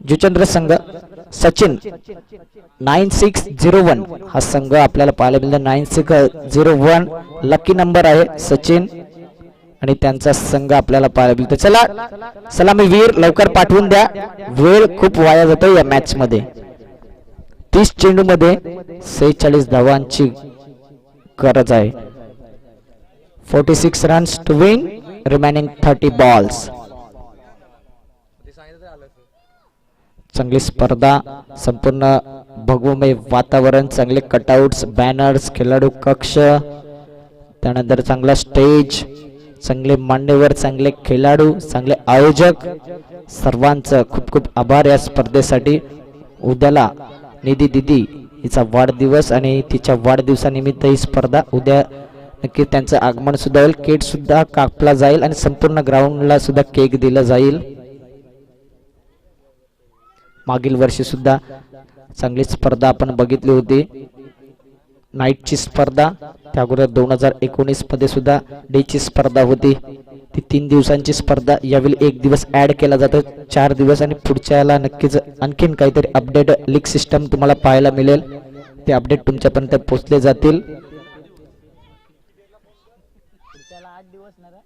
Speaker 1: जुचंद्र संघ सचिन 9601 हा संघ आपल्याला पाहायला मिळतो. 9601 लकी नंबर आहे. सचिन आणि त्यांचा संघ आपल्याला पाहायला मिळतो. चला सलामी वीर लवकर पाठवून द्या, वेळ खूप वाया जातो या मॅच मध्ये. 30 चेंडू मध्ये 46 धावांची गरज आहे. 46 runs to win, remaining 30 balls. चांगली स्पर्धा, संपूर्ण भगवमय वातावरण, चांगले कटआउट्स, बॅनर्स, खेळाडू कक्ष, त्यानंतर चांगला स्टेज, चांगले मान्यवर, चांगले खेळाडू, चांगले आयोजक, सर्वांचं खूप खूप आभार या स्पर्धेसाठी. उद्याला निधी दिदी हिचा वाढदिवस आणि तिच्या वाढदिवसानिमित्त ही स्पर्धा उद्या नक्की त्यांचं आगमन सुद्धा होईल. केक सुद्धा कापला जाईल आणि संपूर्ण ग्राउंडला सुद्धा केक दिला जाईल. मागील वर्षी सुद्धा चांगली स्पर्धा आपण बघितली होती, नाईटची स्पर्धा. त्या अगोदर 2019 मध्ये सुद्धा डेची स्पर्धा होती. ती 3 दिवसांची स्पर्धा, यावेळी 1 दिवस ऍड केला जातो, 4 दिवस. आणि पुढच्याला नक्कीच आणखीन काहीतरी अपडेट लीग सिस्टम तुम्हाला पाहायला मिळेल. ते अपडेट तुमच्यापर्यंत पोहोचले जातील.
Speaker 3: पुढच्याला 8 दिवस ना रे?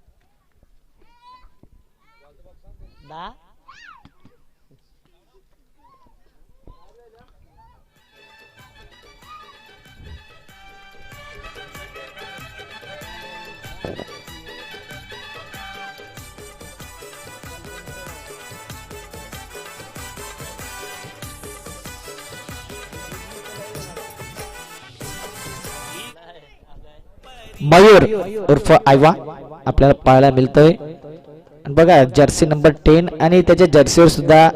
Speaker 3: 10.
Speaker 1: मयूर उर्फ आयवा आपल्याला पाहायला मिळतोय. आणि बघा जर्सी नंबर 10 आणि त्याच्या जर्सीवर सुद्धा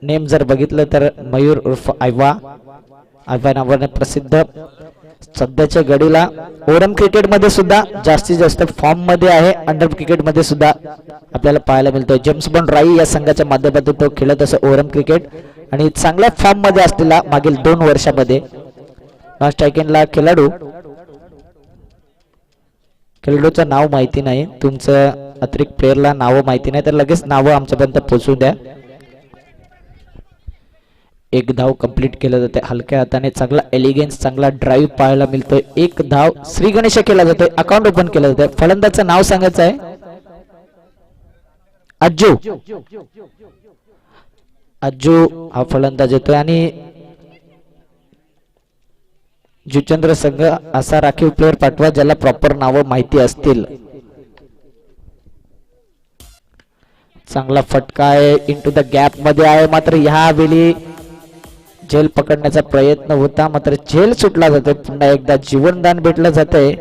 Speaker 1: नेम जर बघितलं तर मयूर उर्फ आयवा, आयवा नावाने प्रसिद्ध. सध्याच्या घडीला ओरम क्रिकेट मध्ये सुद्धा जास्तीत जास्त फॉर्म मध्ये आहे. अंडर क्रिकेट मध्ये सुद्धा आपल्याला पाहायला मिळतोय. जेम्स बॉन्ड राई या संघाच्या माध्यमातून तो खेळत असं ओरम क्रिकेट, आणि चांगल्या फॉर्म मध्ये असलेला मागील 2 वर्षामध्ये. नॉन स्ट्रायकिंगला खेळाडूचं नाव माहिती नाही, तुमचं अतिरिक्त प्लेअरला नाव माहिती नाही तर लगेच नावं आमच्यापर्यंत पोहोचून द्या. 1 धाव कंप्लीट केलं जाते हलक्या हाताने. चांगला एलिगन्स, चांगला ड्राईव्ह पाहायला मिळतोय. 1 धाव श्री गणेश केला जातोय. अकाउंट ओपन केलं जातंय. फलंदाचं नाव सांगायचं आहे अज्जू. अज्जू हा फलंदाज येतोय. आणि जुचंद्र संघ असा राखीव प्लेअर पाठवा ज्याला प्रॉपर नावं माहिती असतील. चांगला फटका आहे, इंटू द गॅप मध्ये आहे. मात्र ह्यावेळी झेल पकडण्याचा प्रयत्न होता, मात्र झेल सुटला जातोय. पुन्हा एकदा जीवनदान भेटलं जातंय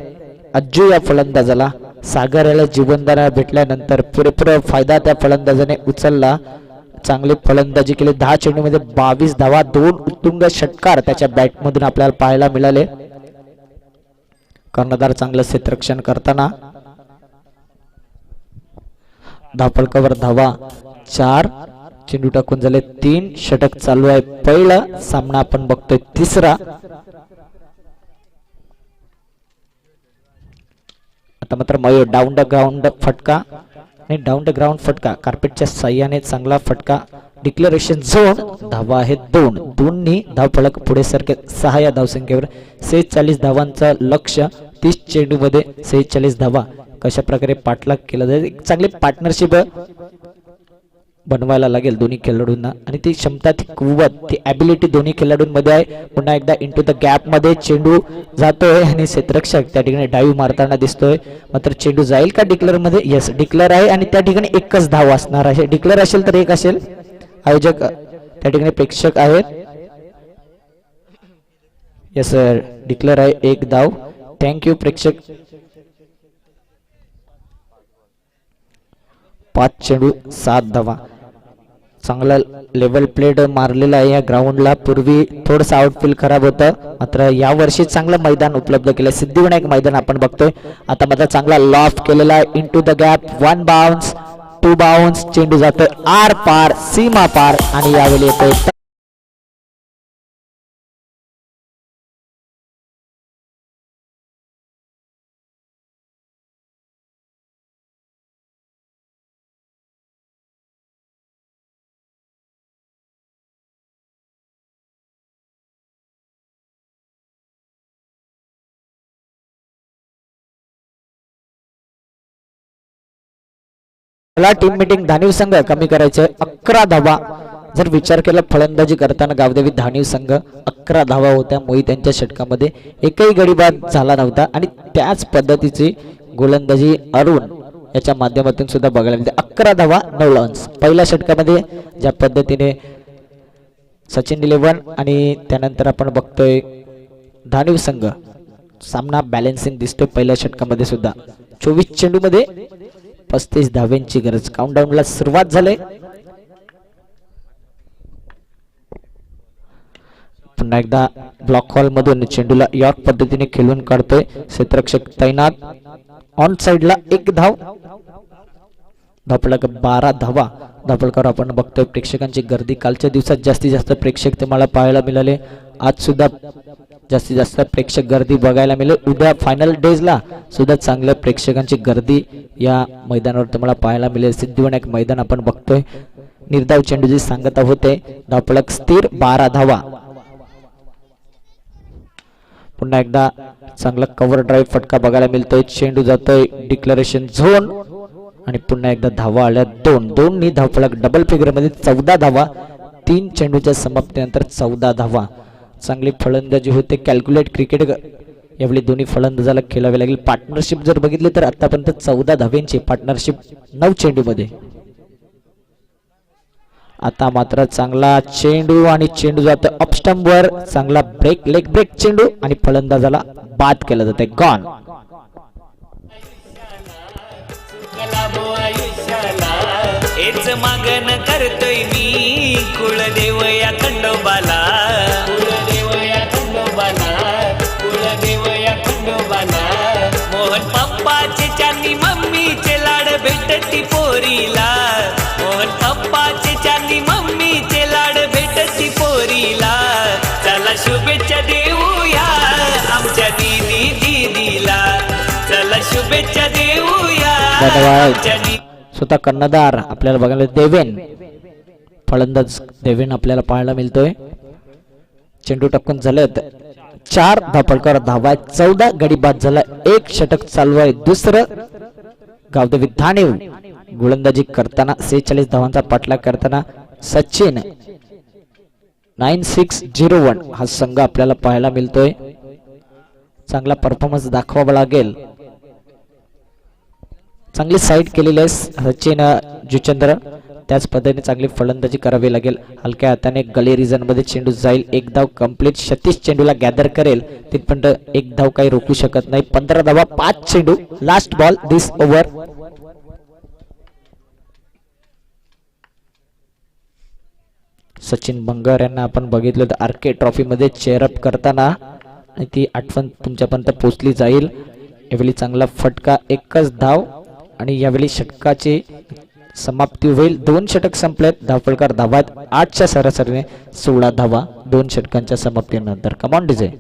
Speaker 1: अज्जू या फलंदाजाला. सागर याला जीवनदान भेटल्यानंतर पुरेपूर फायदा त्या फलंदाजाने उचलला. चांगली फलंदाजी केली. 10 चेंडूमध्ये 22 धावा, 2 उत्तुंग षटकार त्याच्या बॅटमधून आपल्याला पाहायला मिळाले. कर्णधार चांगलं क्षेत्ररक्षण करताना. धावफलकावर धावा 4, चेंडू टाकून झाले 3, षटक चालू आहे. पहिला सामना आपण बघतोय, तिसरा. आता मात्र मयूर डाऊन द ग्राउंड फटका, आणि डाऊन द ग्राउंड फटका कार्पेटच्या साह्याने चांगला फटका. Declaration zone. धावा आहेत 2, दोन्ही धावफलक पुढे सरके 6 या धावसंख्येवर. 46 धावांचा लक्ष्य, 30 चेंडू मध्ये 46 धावा. कशा प्रकारे पाठलाग केला जाईल, चांगली पार्टनरशिप बनवायला लागेल दोन्ही खेळाडूंना. आणि ती क्षमता, ती कुवत, ती ॲबिलिटी दोन्ही खेळाडूंमध्ये आहे. पुन्हा एकदा इंटू द गॅप मध्ये चेंडू जातोय आणि क्षेत्ररक्षक त्या ठिकाणी डाईव्ह मारताना दिसतोय. मात्र चेंडू जाईल का डिक्लेअर मध्ये? यस, डिक्लेअर आहे. आणि त्या ठिकाणी एकच धाव असणार आहे. डिक्लेअर असेल तर 1 असेल. आयोजक त्या ठिकाणी प्रेक्षक आहेत. यस सर, डिक्लेअर आहे 1 धाव. थँक्यू प्रेक्षक. 5 चेंडू 7 धावा. चांगला लेवल प्लेट मारलेला आहे या ग्राउंडला. पूर्वी थोडंसं आउटफील्ड खराब होतं, मात्र या वर्षी चांगलं मैदान उपलब्ध केलं. सिद्धिविनायक मैदान आपण बघतोय. आता मात्र चांगला लॉफ्ट केलेला आहे. Into the gap, 1 bounce, 2 bounce. चेंडू जातोय आर पार, सीमा पार. आणि यावेळी येतोय मला टीम मीटिंग धानीव संघ कमी करायचे 11 धावा. जर विचार केला फलंदाजी करताना गावदेवी धानीव संघ 11 धावा होत्या. मोहित यांच्या षटकामध्ये एकही गडी बाद झाला नव्हता आणि त्याच पद्धतीची गोलंदाजी अरुण याच्या माध्यमातून सुद्धा बघायला मिळते. 11 धावा 9 रन्स. पहिल्या षटकामध्ये ज्या पद्धतीने सचिन 11 आणि त्यानंतर आपण बघतोय धानीव संघ सामना बॅलन्सिंग दिसतोय. पहिल्या षटकामध्ये सुद्धा 24 चेंडूमध्ये 35 धाव्यांची गरज. काउंटडाऊनला सुरुवात झाली. पुन्हा एकदा ब्लॉक हॉल मधून चेंडूला यॉर्क पद्धतीने खेळून काढतोय क्षेत्ररक्षक तैनात. ऑन साइडला 1 धाव. धावफलक 12 धावा. धावफलकावर आपण बघतोय प्रेक्षकांची गर्दी. कालच्या दिवसात जास्तीत जास्त प्रेक्षक तुम्हाला पाहायला मिळाले. आज सुद्धा जास्तीत जास्त प्रेक्षक गर्दी बघायला मिळेल. उद्या फायनल डेजला सुद्धा चांगल्या प्रेक्षकांची गर्दी या मैदानावर तुम्हाला पाहायला मिळेल. सिद्धिविनायक मैदान आपण बघतोय. निर्धाव चेंडूची सांगता होते. धावफलक स्थिर 12 धावा. पुन्हा एकदा चांगला कव्हर ड्राईव्ह फटका बघायला मिळतोय. चेंडू जातोय डिक्लेरेशन झोन आणि पुन्हा एकदा धावा आल्या 2. दोन्ही धावफलक डबल फिगर मध्ये 14 धावा. 3 चेंडूच्या समाप्तीनंतर 14 धावा. चांगली फलंदाजी होते. कॅल्क्युलेट क्रिकेट यावेळी दोन्ही फलंदाजाला खेळावे लागेल. पार्टनरशिप जर बघितली तर आतापर्यंत 14 धाव्यांची पार्टनरशिप 9 चेंडू मध्ये. आता मात्र चांगला चेंडू आणि चेंडू जातो अपस्टंप वर. चांगला ब्रेक लेग ब्रेक चेंडू आणि फलंदाजाला बाद केला जाते. गॉन.
Speaker 2: हेच मागण करतोय मी कुळदेव या खंडोबाला. कुळदेव या खंडोबाला. कुळदेव या खंडोबाला. मोहन पप्पाचे चांदी मम्मीचे लाड भेटती पोरीला. मोहन पप्पाचे चांदी मम्मीचे लाड भेटती पोरीला. चला शुभेच्छा देऊया आमच्या दीदीला. चला शुभेच्छा देऊया आमच्या
Speaker 1: स्वतः कर्णधार आपल्याला बघायला देवेन. फलंदाज देवेन आपल्याला पाहायला मिळतोय. चेंडू टपकन झालेत. 4 धावफलकावर धावा. 14 गडी बाद झाला. 1 षटक चालू आहे. दुसरं गावदेवी धानीव गोलंदाजी करताना 46 धावांचा पाठलाग करताना सचिन 9601 हा संघ आपल्याला पाहायला मिळतोय. चांगला परफॉर्मन्स दाखवावा लागेल. चांगली साईड केलेली आहे सचिन जुचंद्र. त्याच पद्धतीने चांगली फलंदाजी करावी लागेल. हलक्या हाताने गली रिजन मध्ये चेंडू जाईल. 1 धाव कंप्लीट. 36 चेंडूला गॅदर करेल तिथपर्यंत 1 धाव काही रोखू शकत नाही. 15 धावा 5 चेंडू. Last ball this over. Sachin Bangar यांना आपण बघितलं तर आरके ट्रॉफी मध्ये चेअरअप करताना आणि ती आठवण तुमच्यापर्यंत पोहोचली जाईल. यावेळी चांगला फटका. 1च धाव आणि यावेळी षटकाची समाप्ती होईल. 2 षटक संपलेत. धावफलकार धावात 8च्या सरासरीने 16 धावा 2 षटकांच्या समाप्तीनंतर. Come on DJ.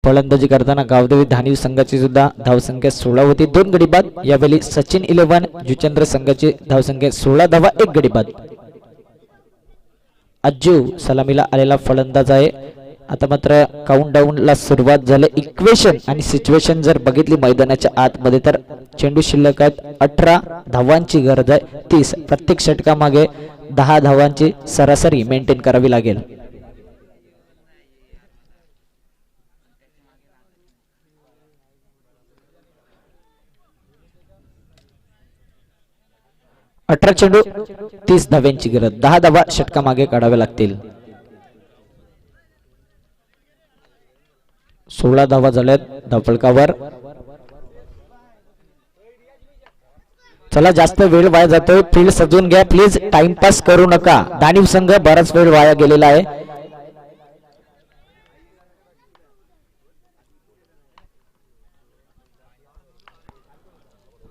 Speaker 1: फलंदाजी करताना गावदेवी धानीव संघाची सुद्धा धावसंख्या 16 होती. 2 गडी बाद. यावेळी सचिन 11 जुचंद्र संघाची धावसंख्या 16 धावा 1 गडी बाद. अज्जू सलामीला आलेला फलंदाज आहे. आता मात्र काउंटडाऊन ला सुरुवात झाली. इक्वेशन आणि सिच्युएशन जर बघितली मैदानाच्या आतमध्ये तर चेंडू शिल्लक आहेत. 18 धावांची गरज आहे. 30 प्रत्येक षटकामागे 10 धावांची सरासरी मेंटेन करावी लागेल. 18 चेंडू 30 धाव्यांची गरज. 10 धावा षटका मागे काढावे लागतील. 16 धावा झाल्यात धावफलकावर. चला जास्त वेळ वाया जातोय. फील्ड सजवून घ्या प्लीज. टाइमपास करू नका. दानीव संघ बराच वेळ वाया गेलेला आहे.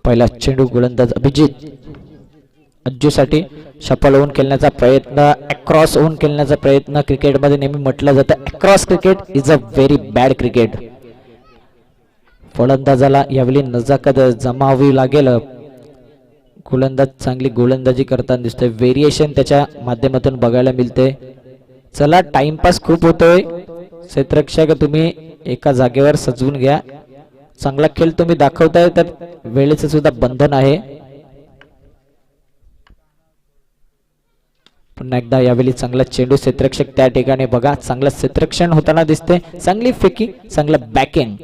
Speaker 1: पहिला चेंडू गोलंदाज अभिजित अज्जूसाठी शफल होऊन खेळण्याचा प्रयत्न, अक्रॉस होऊन खेळण्याचा प्रयत्न. क्रिकेटमध्ये नेहमी म्हटलं जातं across cricket is a very bad cricket. फलंदाजाला यावेळी नजाकत जमावी लागेल. गोलंदाज चांगली गोलंदाजी करताना दिसतोय. व्हेरिएशन त्याच्या माध्यमातून बघायला मिळते. चला टाइमपास खूप होतोय. क्षेत्ररक्षक तुम्ही एका जागेवर सजवून घ्या. चांगला खेळ तुम्ही दाखवताय तर वेळेचं सुद्धा बंधन आहे. पुन्हा एकदा यावेळी चांगला चेंडू. क्षेत्ररक्षक त्या ठिकाणी बघा चांगलं क्षेत्ररक्षण होताना दिसते. चांगली फेकी, चांगलं बॅकिंग.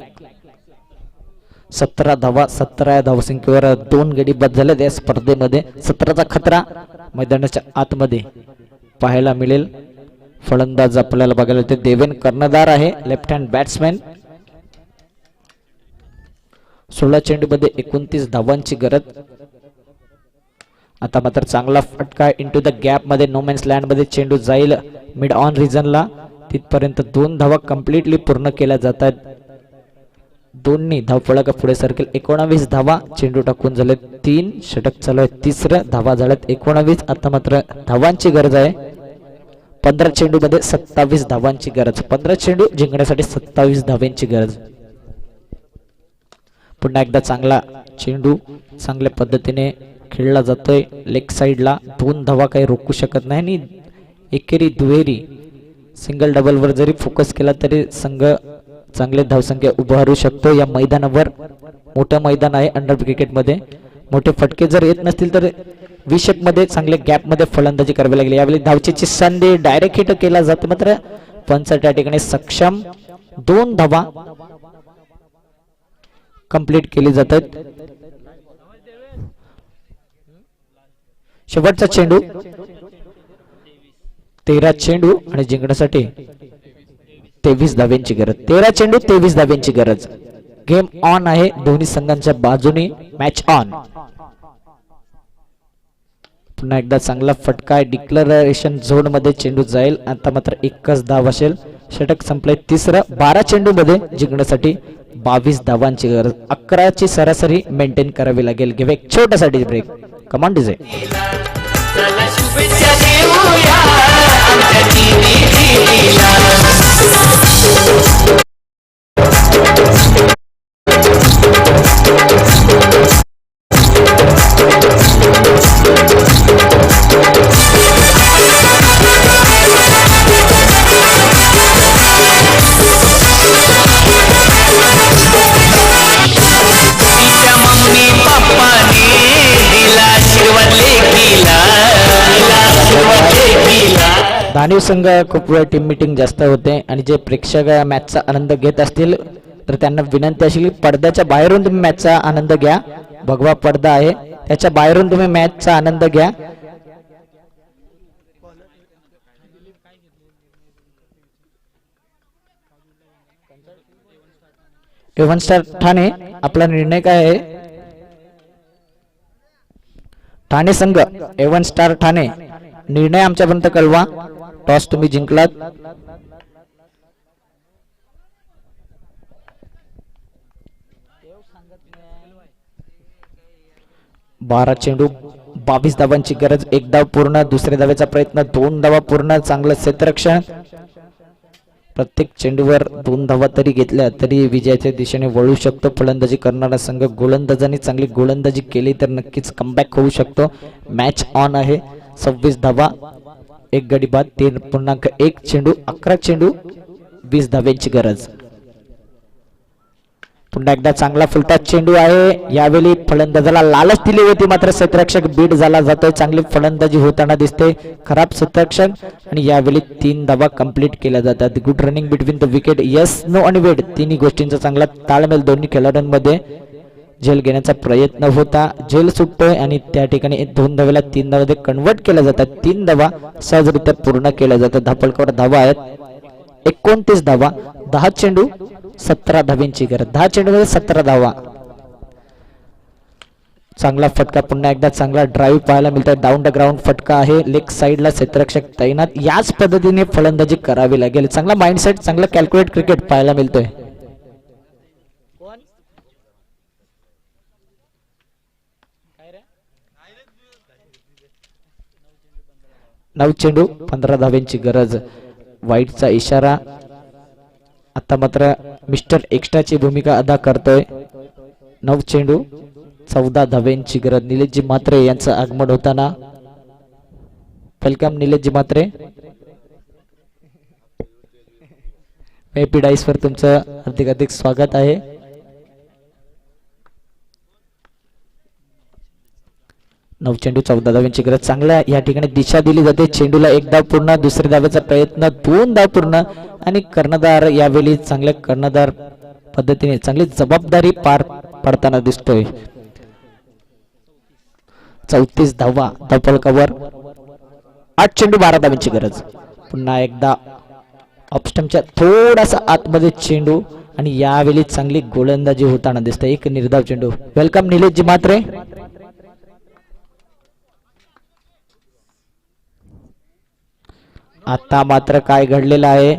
Speaker 1: 17 धावा, 17 धावसंख्येवर 2 गडी बाद झाले या स्पर्धेमध्ये. 17चा खतरा मैदानाच्या आतमध्ये पाहायला मिळेल. फलंदाज आपल्याला बघायला ते देवेन कर्णधार आहे, लेफ्ट हँड बॅट्समॅन. 16 चेंडूमध्ये 29 धावांची गरज. आता मात्र चांगला फटका इंटू द गॅप मध्ये, नो मॅन्स लँड मध्ये चेंडू जाईल मिड ऑन रिजनला. तिथपर्यंत 2 धावा कम्प्लिटली पूर्ण केल्या जातात. दोन्ही धावफलक पुढे सरकेल. 19 धावा चेंडू टाकून झाले 3. षटक चालू आहे 3रं. धावा झाल्यात 19. आता मात्र धावांची गरज आहे. 15 चेंडू मध्ये 27 धावांची गरज. 15 चेंडू जिंकण्यासाठी 27 धावांची गरज. पुन्हा एकदा चांगला चेंडू चांगल्या पद्धतीने खेळला जातोय लेग साइडला. 2 धावा काही रोखू शकत नाही आणि एकेरी दुहेरी सिंगल डबल वर जरी फोकस केला तरी संघ चांगले धावसंख्या उभारू शकतो. या मैदानावर मोठं मैदान आहे अंडर क्रिकेटमध्ये. मोठे फटके जर येत नसतील तर विषक मध्ये चांगले गॅप मध्ये फलंदाजी करावी लागली. यावेळी धावचीची संधी डायरेक्ट हिट केला जातो मात्र पंच त्या ठिकाणी सक्षम. 2 धावा कंप्लीट केली जातात. शेवटचा चेंडू. 13 चेंडू आणि जिंकण्यासाठी 23 धाव्यांची गरज. 13 चेंडू 23 धाव्यांची गरज. गेम ऑन आहे दोन्ही संघांच्या बाजूने. Match on. पुन्हा एकदा चांगला फटका. डिक्लरेशन झोन मध्ये चेंडू जाईल. आता मात्र 1च धाव असेल. षटक संपले 3रं. 12 चेंडू मध्ये जिंकण्यासाठी 22 धावांची गरज. 11ची सरासरी मेंटेन करावी लागेल. घेऊ एक छोटासा ब्रेक. Command DJ.
Speaker 2: चला शुभेच्छा देऊया आमच्या टीव्हीला. तिच्या मम्मी पप्पाने दिला आशीर्वाद लेकीला.
Speaker 1: दानीव संघ खूप वेळ टीम मीटिंग जास्त होते आणि जे प्रेक्षक मॅचचा आनंद घेत असतील तर त्यांना विनंती अशी की पडद्याच्या बाहेरून तुम्ही मॅचचा आनंद घ्या. भगवा पडदा आहे त्याच्या बाहेरून तुम्ही मॅचचा आनंद घ्या. एव्हन स्टार ठाणे आपला निर्णय काय आहे? ठाणे संघ एव्हन स्टार ठाणे निर्णय आमच्यापर्यंत कळवा. टॉस तुम्ही जिंकलात. 12 चेंडू 22 धावांची गरज. 1 धाव पूर्ण. दुसऱ्या धावेचा प्रयत्न. 2 धावा पूर्ण. चांगलं क्षेत्ररक्षण. प्रत्येक चेंडूवर 2 धावा तरी घेतल्या तरी विजयाच्या दिशेने वळू शकतो फलंदाजी करणारा संघ. गोलंदाजांनी चांगली गोलंदाजी केली तर नक्कीच कमबॅक होऊ शकतो. मॅच ऑन आहे. 26 धावा 1 गडी बाद. 3.1 चेंडू 11 चेंडू 20 धाव्यांची गरज. पुन्हा एकदा चांगला फुलटा चेंडू आहे. यावेळी फलंदाजाला लालच दिली होती मात्र क्षेत्ररक्षक बीट झाला जातोय. चांगली फलंदाजी होताना दिसते. खराब क्षेत्ररक्षक आणि यावेळी 3 धावा कंप्लीट केल्या जातात. Good running between the wicket. Yes no आणि वेट तिन्ही गोष्टींचा चांगला ताळमेळ दोन्ही खेळाडूंमध्ये. झेल घेण्याचा प्रयत्न होता. झेल सुटतोय आणि त्या ठिकाणी 2 धावेला 3 धावामध्ये कन्वर्ट केल्या जातात. 3 धावा सहजरित्या पूर्ण केल्या जातात. धापलकावर धावा आहेत 29 धावा. 10 चेंडू 17 धाव्यांची गरज. 10 चेंडूमध्ये 17 धावा. चांगला फटका. पुन्हा एकदा चांगला ड्राईव्ह पाहायला मिळतोय. डाऊन द ग्राउंड फटका आहे. लेग साइडला क्षेत्ररक्षक तैनात. याच पद्धतीने फलंदाजी करावी लागेल. चांगला माइंडसेट चांगला कॅल्क्युलेट क्रिकेट पाहायला मिळतोय. 9 चेंडू 15 धाव्यांची गरज. वाईटचा इशारा. आता मात्र मिस्टर एक्स्ट्राची भूमिका अदा करतोय. 9 चेंडू 14 धाव्यांची गरज. निलेशजी म्हात्रे यांचं आगमन होताना. वेलकम निलेशजी म्हात्रे. डाईस वर तुमचं हार्दिक स्वागत आहे. नऊ चेंडू 14 धाव्यांची गरज. चांगल्या या ठिकाणी दिशा दिली जाते. चेंडूला एक धाव पूर्ण. दुसऱ्या धावेचा प्रयत्न. 2 धाव पूर्ण. आणि कर्णधार यावेळी चांगल्या कर्णधार पद्धतीने चांगली जबाबदारी पार पडताना दिसतोय. 34 धावा धावफलकावर. 8 चेंडू 12 धाव्यांची गरज. पुन्हा एकदा ऑफस्टंपच्या थोडासा आतमध्ये चेंडू आणि यावेळी चांगली गोलंदाजी होताना दिसते. एक निर्धाव चेंडू. वेलकम निलेशजी म्हात्रे. आता मात्र काय घडलेलं आहे.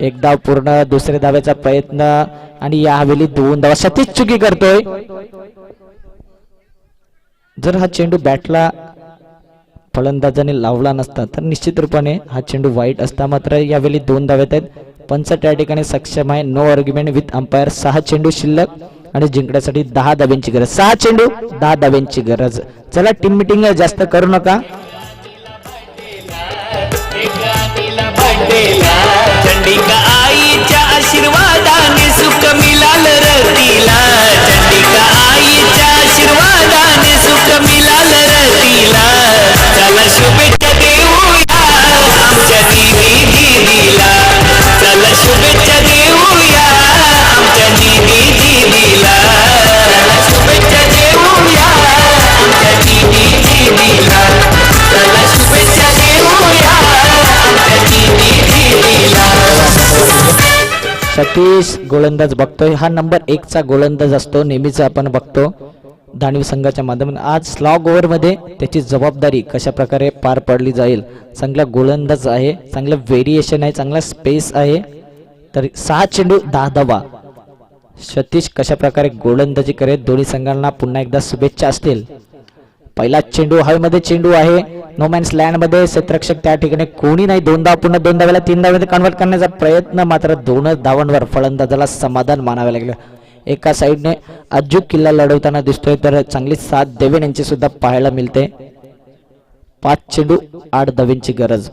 Speaker 1: एक धाव पूर्ण. दुसऱ्या धावेचा प्रयत्न आणि यावेळी 2 धावा. सतीश चुकी करतोय. जर हा चेंडू बॅटला फलंदाजाने लावला नसता तर निश्चित रूपाने हा चेंडू वाईट असता. मात्र यावेळी 2 धावेत आहेत. पंच त्या ठिकाणी सक्षम आहे. No argument with umpire. 6 चेंडू शिल्लक आणि जिंकण्यासाठी 10 धाव्यांची गरज. 6 चेंडू 10 धाव्यांची गरज. चला टीम मिटिंग जास्त करू नका.
Speaker 2: चंडिका आईच्या आशीर्वादाने सुख मिळालं रतीला. चंडिका आईच्या आशीर्वादाने सुख मिळालं रतीला. चला शुभेच्छा देऊया आमच्या दीदीला. चला शुभेच्छा देऊया आमच्या दीदीला. चला शुभेच्छा देऊया आमच्या दीदीला. चला शुभेच्छा देऊया आमच्या दीदीला.
Speaker 1: सतीश गोलंदाज बघतोय. हा नंबर 1 चा गोलंदाज असतो. नेहमीच आपण बघतो दानवी संघाच्या माध्यमातून. आज स्लॉग ओव्हर मध्ये त्याची जबाबदारी कशा प्रकारे पार पडली जाईल. चांगला गोलंदाज आहे. चांगलं व्हेरिएशन आहे. चांगला स्पेस आहे. तर 6 चेंडू 10 धावा. सतीश कशा प्रकारे गोलंदाजी करेल. दोन्ही संघांना पुन्हा एकदा शुभेच्छा असतील. पहिला चेंडू हवेमध्ये चेंडू आहे. नो मॅन्स लँड मध्ये. क्षेत्ररक्षक त्या ठिकाणी कोणी नाही. 2 धाव पुन्हा 2 धावेला 3 धावेमध्ये कन्वर्ट करण्याचा प्रयत्न. मात्र 2 धावांवर फलंदाजाला समाधान मानावे लागले. एका साईडने अजूक किल्ला लढवताना दिसतोय तर चांगली साथ देवेन यांची सुद्धा पाहायला मिळते. 5 चेंडू 8 धाव्यांची गरज.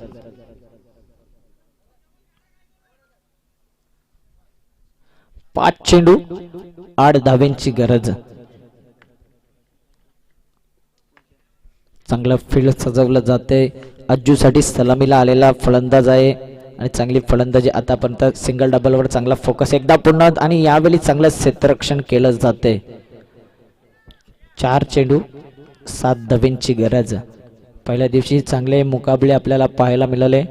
Speaker 1: पाच चेंडू 8 धाव्यांची गरज. चांगलं फील्ड सजवलं जाते. अज्जूसाठी सलामीला आलेला फलंदाज आहे आणि चांगली फलंदाजी आतापर्यंत. सिंगल डबलवर चांगला फोकस. एकदा पूर्ण आणि यावेळी चांगलं क्षेत्ररक्षण केलं जाते. 4 चेंडू 7 धाव्यांची गरज. पहिल्या दिवशी चांगले मुकाबले आपल्याला पाहायला मिळाले.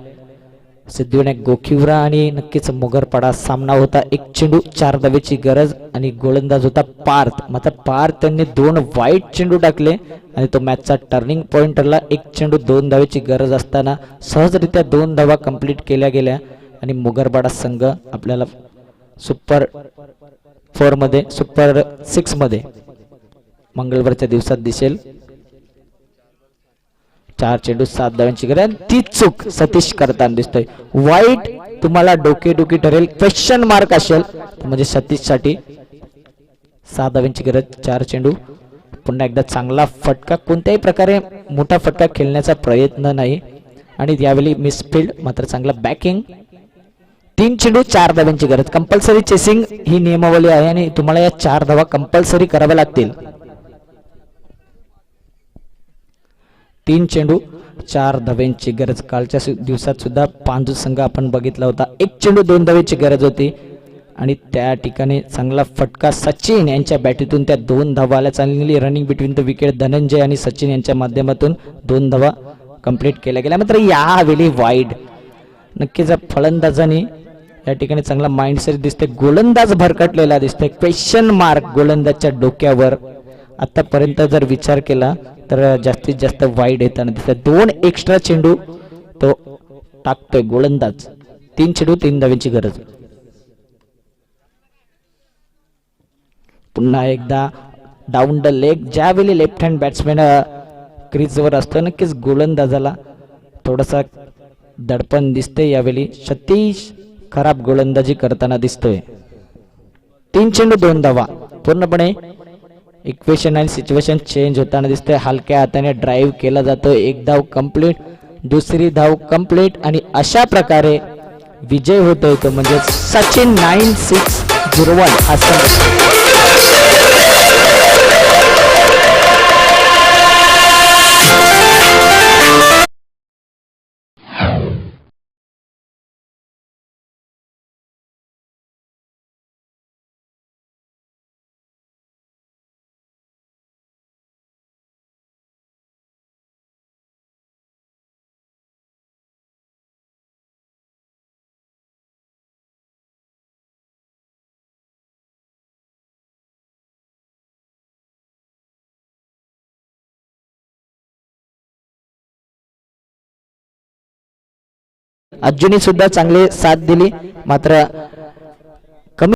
Speaker 1: सिद्धिविनायक गोखिवरा आणि नक्कीच मोगरपाडा सामना होता. 1 चेंडू 4 धावेची गरज आणि गोलंदाज होता पार्थ. मात्र पार्थ त्यांनी 2 वाईट चेंडू टाकले आणि तो मॅचचा टर्निंग पॉइंट ठरला. 1 चेंडू 2 धावेची गरज असताना सहजरित्या 2 धावा कंप्लीट केल्या गेल्या आणि मोगरपाडा संघ आपल्याला सुपर 4 मध्ये सुपर 6 मध्ये मंगळवारच्या दिवसात दिसेल. 4 चेंडू 7 धाव्यांची गरज. ती चूक सतीश करताना दिसतोय. वाईट तुम्हाला डोकेदुखी ठरेल. क्वेश्चन मार्क असेल म्हणजे सतीश साठी 7 धाव्यांची गरज. 4 चेंडू. पुन्हा एकदा चांगला फटका. कोणत्याही प्रकारे मोठा फटका खेळण्याचा प्रयत्न नाही आणि यावेळी मिसफील्ड. मात्र चांगला बॅकिंग. 3 चेंडू 4 धाव्यांची गरज. कंपल्सरी चेसिंग ही नियमावली आहे आणि तुम्हाला या 4 धावा कंपल्सरी कराव्या लागतील. 3 चेंडू 4 धाव्यांची गरज. कालच्या दिवसात सुद्धा पांजू संघ आपण बघितला होता. 1 चेंडू 2 धावेची गरज होती आणि त्या ठिकाणी चांगला फटका सचिन यांच्या बॅटीतून त्या 2 धावा आल्या. चांगली running between the wicket. Dhananjay आणि सचिन यांच्या माध्यमातून 2 धावा कंप्लीट केल्या गेल्या. मात्र यावेळी वाईड. नक्कीच फलंदाजांनी या ठिकाणी चांगला माइंडसेट दिसते. गोलंदाज भरकटलेला दिसतोय. क्वेश्चन मार्क गोलंदाजच्या डोक्यावर. आतापर्यंत जर विचार केला तर जास्तीत जास्त वाईड येताना दिसतोय. 2 एक्स्ट्रा चेंडू तो टाकतोय गोलंदाज. 3 चेंडू 3 धाव्यांची गरज. पुन्हा एकदा डाऊन द लेग. ज्यावेळी लेफ्ट हँड बॅट्समॅन क्रीजवर असतो. नक्कीच गोलंदाजाला थोडासा दडपण दिसते यावेळी. सतीश खराब गोलंदाजी करताना दिसतोय. 3 चेंडू 2 धावा. पूर्णपणे इक्वेशन आणि सिच्युएशन चेंज होताना दिसतंय. हलक्या हाताने ड्राईव्ह केला जातो. 1 धाव कंप्लीट, दुसरी धाव कंप्लीट आणि अशा प्रकारे विजय होतोय तो म्हणजे सचिन 9601 हा संघ. अज्जूनी सुद्धा चांगले साथ दिली, मात्र